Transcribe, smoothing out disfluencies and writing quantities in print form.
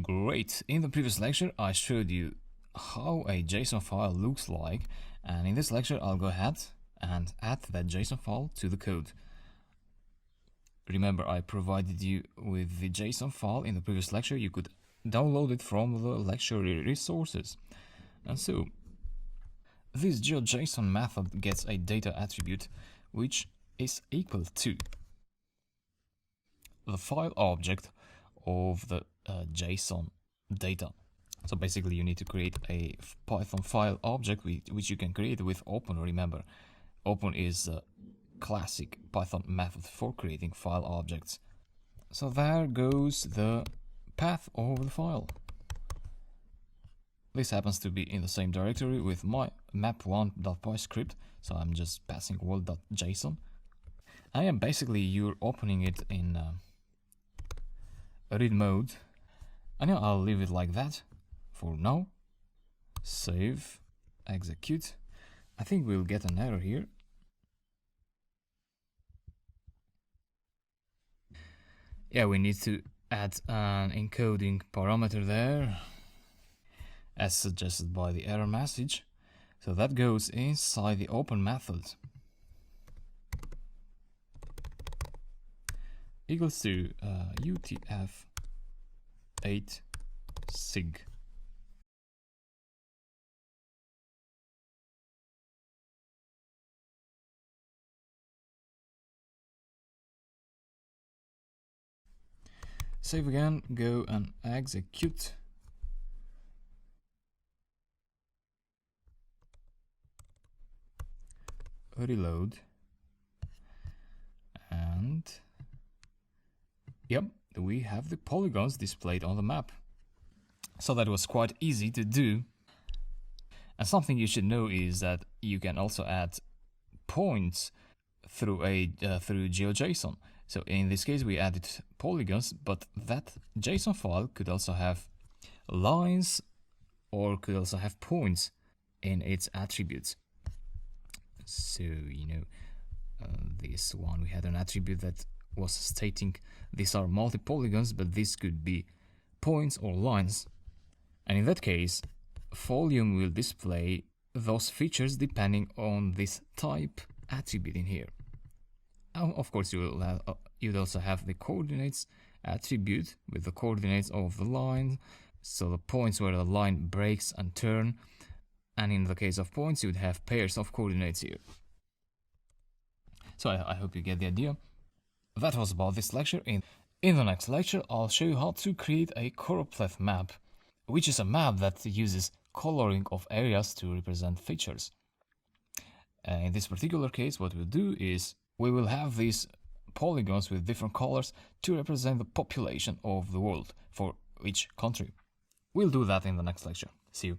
Great! In the previous lecture I showed you how a JSON file looks like, and in this lecture I'll go ahead and add that JSON file to the code. Remember, I provided you with the JSON file in the previous lecture. You could download it from the lecture resources. And so this GeoJSON method gets a data attribute which is equal to the file object of the JSON data. So basically you need to create a Python file object which you can create with open. Remember, open is a classic Python method for creating file objects. So there goes the path of the file. This happens to be in the same directory with my map1.py script, so I'm just passing world.json. And basically you're opening it in read mode, and I'll leave it like that for now. Save, execute. I think we'll get an error here. Yeah, we need to add an encoding parameter there, as suggested by the error message. So that goes inside the open method. Equals to UTF-8 sig. Save again, go and execute. Reload. And yep, we have the polygons displayed on the map. So that was quite easy to do. And something you should know is that you can also add points through GeoJSON. So in this case we added polygons, but that JSON file could also have lines or could also have points in its attributes. So, this one, we had an attribute that was stating these are multi-polygons, but this could be points or lines. And in that case, folium will display those features depending on this type attribute in here. Of course, you'd also have the coordinates attribute with the coordinates of the line, so the points where the line breaks and turn. And in the case of points, you'd have pairs of coordinates here. So I hope you get the idea. That was about this lecture. In the next lecture, I'll show you how to create a choropleth map, which is a map that uses coloring of areas to represent features. In this particular case, what we'll do is we will have these polygons with different colors to represent the population of the world for each country. We'll do that in the next lecture. See you.